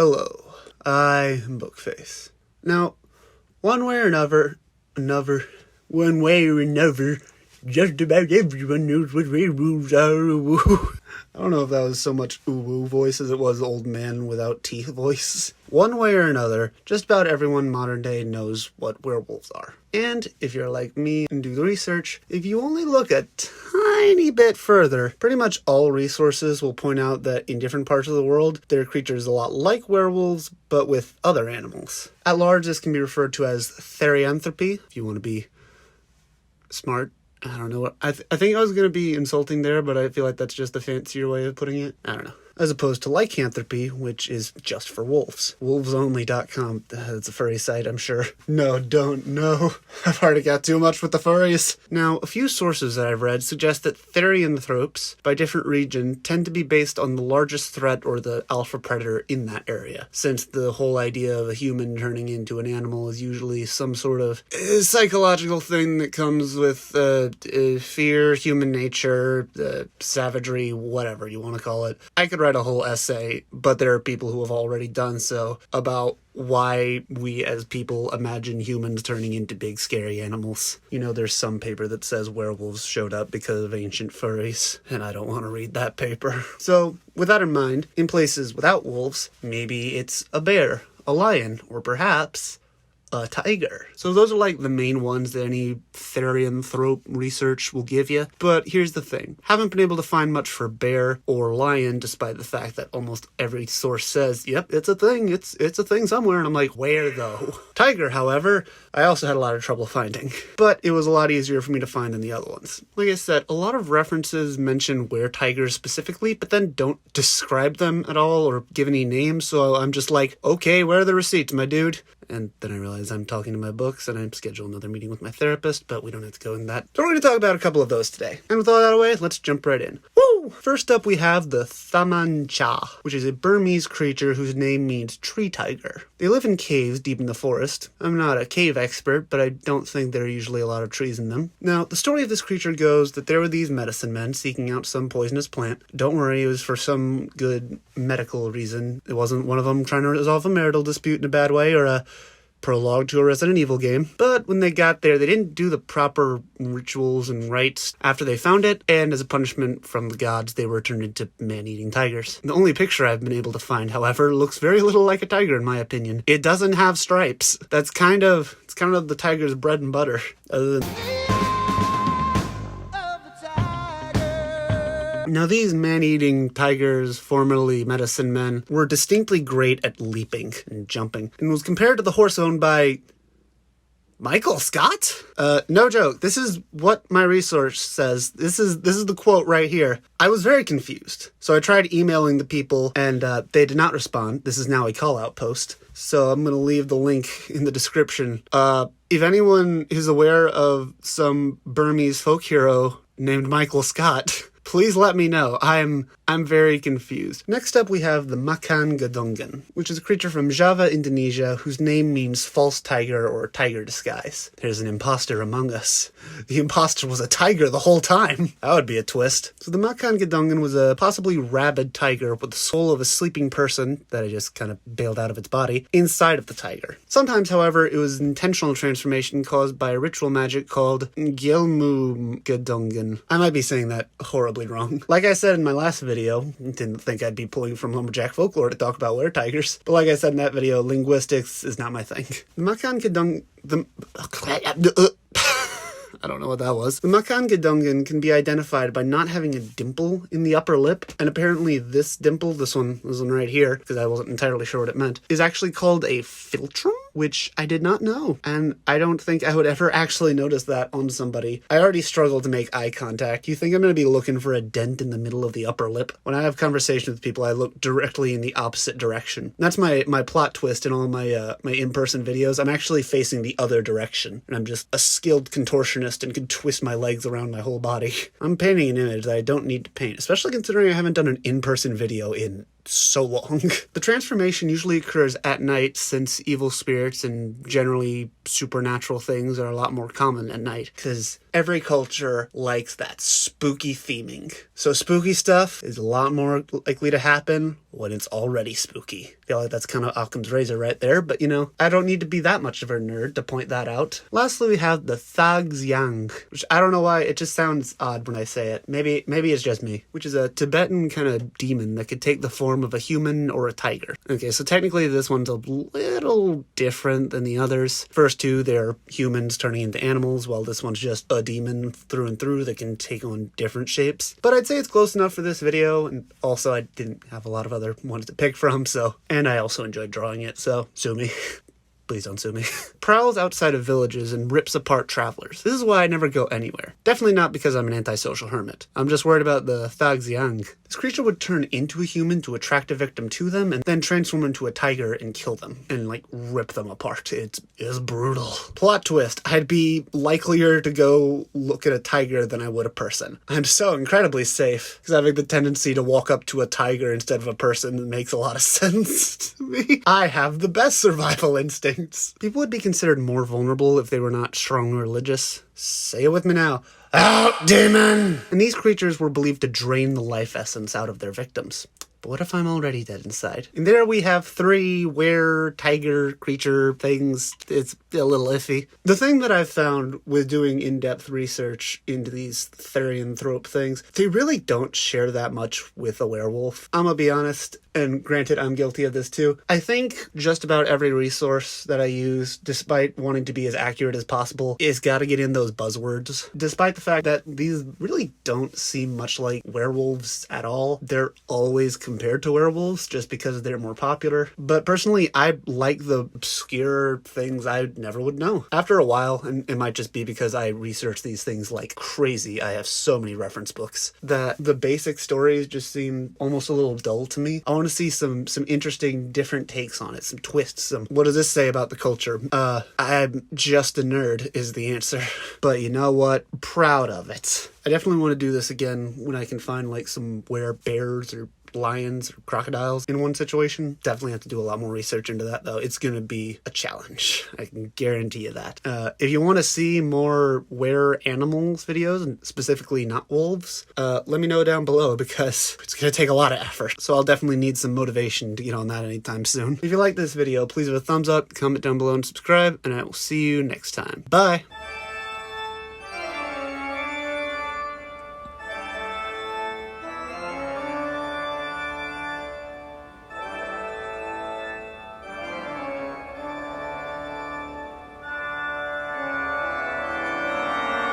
Hello, I am Bookface. Now, one way or another, just about everyone knows what werewolves are. I don't know if that was so much ooh-woo voice as it was old man without teeth voice. One way or another, just about everyone modern day knows what werewolves are. And if you're like me and do the research, if you only look a tiny bit further, pretty much all resources will point out that in different parts of the world, there are creatures a lot like werewolves, but with other animals. At large, this can be referred to as therianthropy, if you want to be smart. I don't know what, I think I was going to be insulting there, but I feel like that's just a fancier way of putting it. I don't know. As opposed to lycanthropy, which is just for wolves. Wolvesonly.com. That's a furry site, I'm sure. No, don't. No. I've already got too much with the furries. Now, a few sources that I've read suggest that therianthropes, by different region, tend to be based on the largest threat or the alpha predator in that area, since the whole idea of a human turning into an animal is usually some sort of psychological thing that comes with fear, human nature, savagery, whatever you want to call it. I could write a whole essay, but there are people who have already done so about why we as people imagine humans turning into big scary animals. You know, there's some paper that says werewolves showed up because of ancient furries, and I don't want to read that paper. So, with that in mind, in places without wolves, maybe it's a bear, a lion, or perhaps a tiger. So those are like the main ones that any therianthrope research will give you. But here's the thing. Haven't been able to find much for bear or lion, despite the fact that almost every source says, yep, it's a thing. It's a thing somewhere. And I'm like, where though? Tiger, however, I also had a lot of trouble finding. But it was a lot easier for me to find than the other ones. Like I said, a lot of references mention weretigers specifically, but then don't describe them at all or give any names. So I'm just like, okay, where are the receipts, my dude? And then I realize I'm talking to my books and I'm scheduled another meeting with my therapist, but we don't have to go in that. So we're going to talk about a couple of those today. And with all that out of the way, let's jump right in. Woo! First up, we have the Thamancha, which is a Burmese creature whose name means tree tiger. They live in caves deep in the forest. I'm not a cave expert, but I don't think there are usually a lot of trees in them. Now, the story of this creature goes that there were these medicine men seeking out some poisonous plant. Don't worry, it was for some good medical reason. It wasn't one of them trying to resolve a marital dispute in a bad way or a prologue to a Resident Evil game. But when they got there, they didn't do the proper rituals and rites after they found it, and as a punishment from the gods, they were turned into man-eating tigers. The only picture I've been able to find, however, looks very little like a tiger in my opinion. It doesn't have stripes. It's kind of the tiger's bread and butter. Other than Now, these man-eating tigers, formerly medicine men, were distinctly great at leaping and jumping, and was compared to the horse owned by Michael Scott? No joke. This is what my resource says. This is the quote right here. I was very confused. So I tried emailing the people, and they did not respond. This is now a call-out post. So I'm going to leave the link in the description. If anyone is aware of some Burmese folk hero named Michael Scott, please let me know. I'm very confused. Next up, we have the Makan Gadungan, which is a creature from Java, Indonesia, whose name means false tiger or tiger disguise. There's an imposter among us. The imposter was a tiger the whole time. That would be a twist. So the Makan Gadungan was a possibly rabid tiger with the soul of a sleeping person that I just kind of bailed out of its body inside of the tiger. Sometimes, however, it was intentional transformation caused by a ritual magic called Gyelmu Gadungan. I might be saying that horribly wrong. Like I said in my last video, didn't think I'd be pulling from lumberjack folklore to talk about weretigers, but like I said in that video, linguistics is not my thing. The Makan Gadungan... I don't know what that was. The Makan Gadungan can be identified by not having a dimple in the upper lip, and apparently this dimple, this one right here, because I wasn't entirely sure what it meant, is actually called a philtrum, which I did not know, and I don't think I would ever actually notice that on somebody. I already struggle to make eye contact. You think I'm going to be looking for a dent in the middle of the upper lip? When I have conversations with people, I look directly in the opposite direction. That's my plot twist in all my my in-person videos. I'm actually facing the other direction, and I'm just a skilled contortionist and can twist my legs around my whole body. I'm painting an image that I don't need to paint, especially considering I haven't done an in-person video in so long. The transformation usually occurs at night since evil spirits and generally supernatural things are a lot more common at night because every culture likes that spooky theming. So spooky stuff is a lot more likely to happen when it's already spooky. I feel like that's kind of Occam's razor right there, but you know, I don't need to be that much of a nerd to point that out. Lastly, we have the thagzyang, which I don't know why, it just sounds odd when I say it. Maybe it's just me, which is a Tibetan kind of demon that could take the form of a human or a tiger. Okay, so technically this one's a little different than the others. First two, they're humans turning into animals, while this one's just a demon through and through that can take on different shapes. But I'd say it's close enough for this video, and also I didn't have a lot of other ones to pick from, so, and I also enjoyed drawing it, so sue me. Please don't sue me. Prowls outside of villages and rips apart travelers. This is why I never go anywhere. Definitely not because I'm an antisocial hermit. I'm just worried about the thagzyang. This creature would turn into a human to attract a victim to them and then transform into a tiger and kill them and like rip them apart. It's brutal. Plot twist. I'd be likelier to go look at a tiger than I would a person. I'm so incredibly safe because having the tendency to walk up to a tiger instead of a person makes a lot of sense to me. I have the best survival instinct. People would be considered more vulnerable if they were not strong or religious. Say it with me now. Out, demon! And these creatures were believed to drain the life essence out of their victims. But what if I'm already dead inside? And there we have 3 were-tiger creature things. It's a little iffy. The thing that I've found with doing in-depth research into these therianthrope things, they really don't share that much with a werewolf. I'm gonna be honest, and granted I'm guilty of this too. I think just about every resource that I use, despite wanting to be as accurate as possible, is gotta get in those buzzwords. Despite the fact that these really don't seem much like werewolves at all, they're always compared to werewolves just because they're more popular. But personally, I like the obscure things I never would know. After a while, and it might just be because I research these things like crazy, I have so many reference books, that the basic stories just seem almost a little dull to me. I want to see some interesting different takes on it, some twists, some what does this say about the culture? I'm just a nerd is the answer. But you know what? Proud of it. I definitely want to do this again when I can find like some bears or lions or crocodiles in one situation. Definitely have to do a lot more research into that though. It's gonna be a challenge. I can guarantee you that. If you want to see more animals videos, and specifically not wolves, let me know down below because it's gonna take a lot of effort. So I'll definitely need some motivation to get on that anytime soon. If you like this video, please leave a thumbs up, comment down below and subscribe, and I will see you next time. Bye!